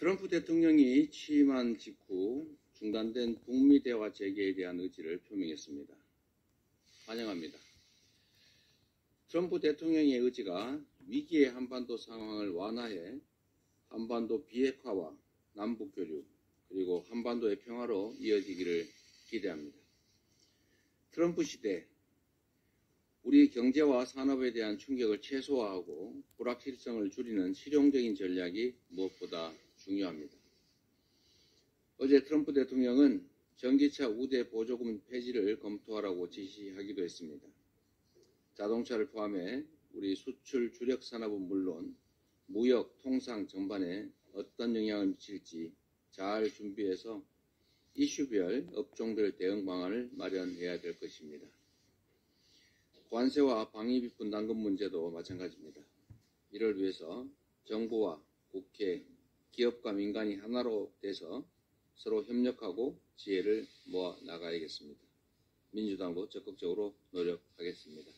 트럼프 대통령이 취임한 직후 중단된 북미 대화 재개에 대한 의지를 표명했습니다. 환영합니다. 트럼프 대통령의 의지가 위기의 한반도 상황을 완화해 한반도 비핵화와 남북 교류 그리고 한반도의 평화로 이어지기를 기대합니다. 트럼프 시대 우리 경제와 산업에 대한 충격을 최소화하고 불확실성을 줄이는 실용적인 전략이 무엇보다 중요합니다. 어제 트럼프 대통령은 전기차 우대 보조금 폐지를 검토하라고 지시하기도 했습니다. 자동차를 포함해 우리 수출 주력 산업은 물론 무역, 통상 전반에 어떤 영향을 미칠지 잘 준비해서 이슈별 업종별 대응 방안을 마련해야 될 것입니다. 관세와 방위비 분담금 문제도 마찬가지입니다. 이를 위해서 정부와 국회, 기업과 민간이 하나로 돼서 서로 협력하고 지혜를 모아 나가야겠습니다. 민주당도 적극적으로 노력하겠습니다.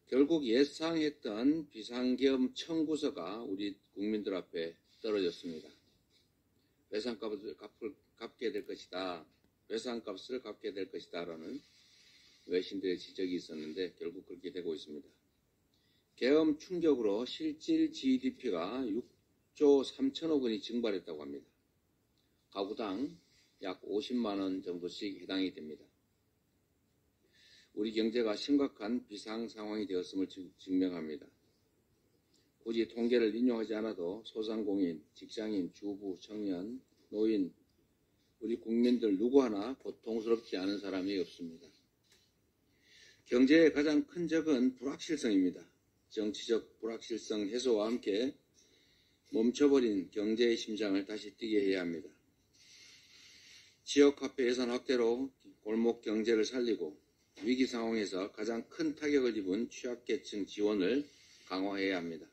결국 예상했던 비상계엄 청구서가 우리 국민들 앞에 떨어졌습니다. 외상값을 갚게 될 것이다. 외상값을 갚게 될 것이다. 라는 외신들의 지적이 있었는데 결국 그렇게 되고 있습니다. 계엄 충격으로 실질 GDP가 6조 3천억 원이 증발했다고 합니다. 가구당 약 50만 원 정도씩 해당이 됩니다. 우리 경제가 심각한 비상 상황이 되었음을 증명합니다. 굳이 통계를 인용하지 않아도 소상공인, 직장인, 주부, 청년, 노인, 우리 국민들 누구 하나 고통스럽지 않은 사람이 없습니다. 경제의 가장 큰 적은 불확실성입니다. 정치적 불확실성 해소와 함께 멈춰버린 경제의 심장을 다시 뛰게 해야 합니다. 지역화폐 예산 확대로 골목 경제를 살리고 위기 상황에서 가장 큰 타격을 입은 취약계층 지원을 강화해야 합니다.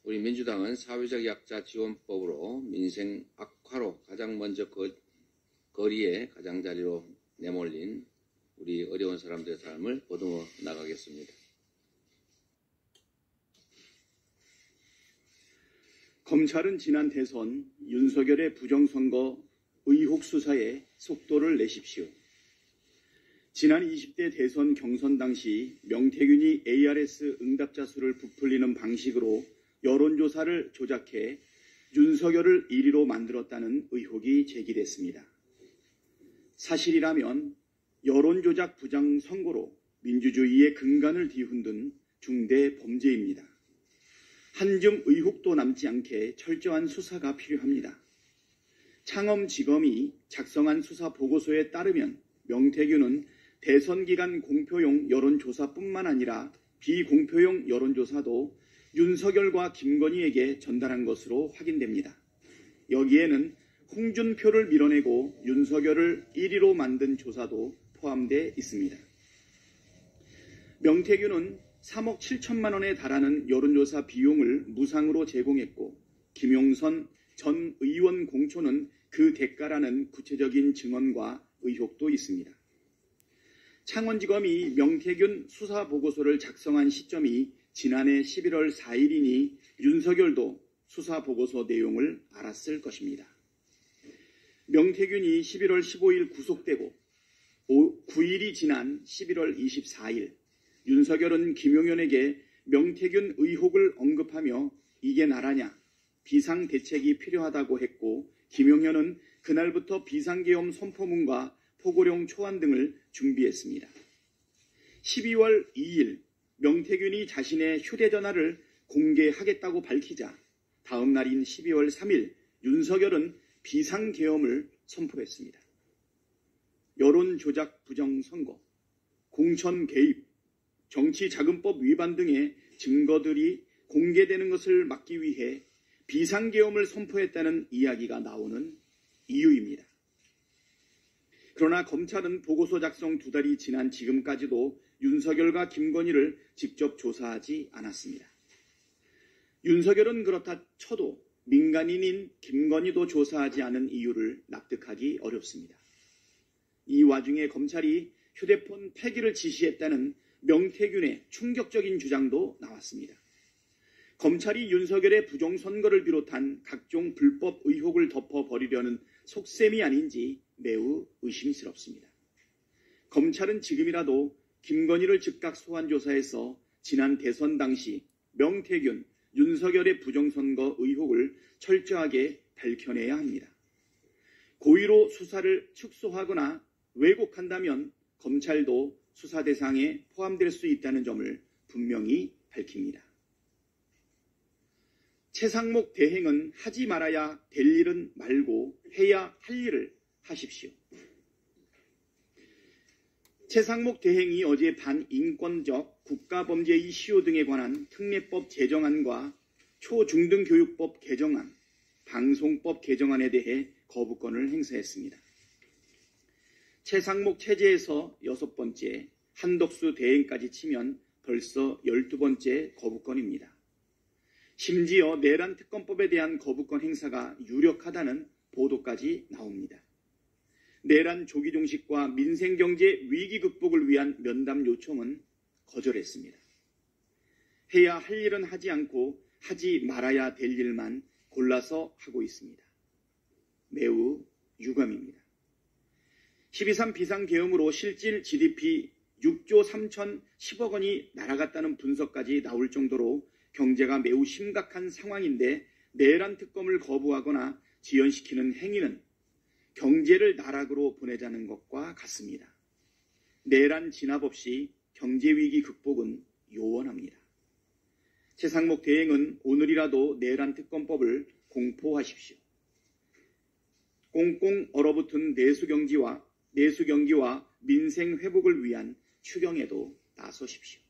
우리 민주당은 사회적 약자 지원법으로 민생 악화로 가장 먼저 거리에 가장자리로 내몰린 우리 어려운 사람들의 삶을 보듬어 나가겠습니다. 검찰은 지난 대선 윤석열의 부정선거 의혹 수사에 속도를 내십시오. 지난 20대 대선 경선 당시 명태균이 ARS 응답자 수를 부풀리는 방식으로 여론조사를 조작해 윤석열을 1위로 만들었다는 의혹이 제기됐습니다. 사실이라면 여론조작 부정선거로 민주주의의 근간을 뒤흔든 중대 범죄입니다. 한 줌 의혹도 남지 않게 철저한 수사가 필요합니다. 창엄지검이 작성한 수사 보고서에 따르면 명태균은 대선 기간 공표용 여론조사뿐만 아니라 비공표용 여론조사도 윤석열과 김건희에게 전달한 것으로 확인됩니다. 여기에는 홍준표를 밀어내고 윤석열을 1위로 만든 조사도 포함되어 있습니다. 명태균은 3억 7천만 원에 달하는 여론조사 비용을 무상으로 제공했고 김용선 전 의원 공초는 그 대가라는 구체적인 증언과 의혹도 있습니다. 창원지검이 명태균 수사보고서를 작성한 시점이 지난해 11월 4일이니 윤석열도 수사보고서 내용을 알았을 것입니다. 명태균이 11월 15일 구속되고 9일이 지난 11월 24일 윤석열은 김용현에게 명태균 의혹을 언급하며 이게 나라냐, 비상대책이 필요하다고 했고 김용현은 그날부터 비상계엄 선포문과 포고령 초안 등을 준비했습니다. 12월 2일 명태균이 자신의 휴대전화를 공개하겠다고 밝히자 다음 날인 12월 3일 윤석열은 비상계엄을 선포했습니다. 여론조작 부정선거, 공천 개입, 정치자금법 위반 등의 증거들이 공개되는 것을 막기 위해 비상계엄을 선포했다는 이야기가 나오는 이유입니다. 그러나 검찰은 보고서 작성 2달이 지난 지금까지도 윤석열과 김건희를 직접 조사하지 않았습니다. 윤석열은 그렇다 쳐도 민간인인 김건희도 조사하지 않은 이유를 납득하기 어렵습니다. 이 와중에 검찰이 휴대폰 폐기를 지시했다는 명태균의 충격적인 주장도 나왔습니다. 검찰이 윤석열의 부정선거를 비롯한 각종 불법 의혹을 덮어버리려는 속셈이 아닌지 매우 의심스럽습니다. 검찰은 지금이라도 김건희를 즉각 소환 조사해서 지난 대선 당시 명태균, 윤석열의 부정선거 의혹을 철저하게 밝혀내야 합니다. 고의로 수사를 축소하거나 왜곡한다면 검찰도 수사 대상에 포함될 수 있다는 점을 분명히 밝힙니다. 최상목 대행은 하지 말아야 될 일은 말고 해야 할 일을 하십시오. 최상목 대행이 어제 반인권적 국가범죄 이슈 등에 관한 특례법 제정안과 초중등교육법 개정안, 방송법 개정안에 대해 거부권을 행사했습니다. 최상목 체제에서 6번째, 한덕수 대행까지 치면 벌써 12번째 거부권입니다. 심지어 내란 특검법에 대한 거부권 행사가 유력하다는 보도까지 나옵니다. 내란 조기 종식과 민생경제 위기 극복을 위한 면담 요청은 거절했습니다. 해야 할 일은 하지 않고 하지 말아야 될 일만 골라서 하고 있습니다. 매우 유감입니다. 12.3 비상계엄으로 실질 GDP 6조 3,010억 원이 날아갔다는 분석까지 나올 정도로 경제가 매우 심각한 상황인데 내란 특검을 거부하거나 지연시키는 행위는 경제를 나락으로 보내자는 것과 같습니다. 내란 진압 없이 경제위기 극복은 요원합니다. 최상목 대행은 오늘이라도 내란 특검법을 공포하십시오. 꽁꽁 얼어붙은 내수경기와 민생 회복을 위한 추경에도 나서십시오.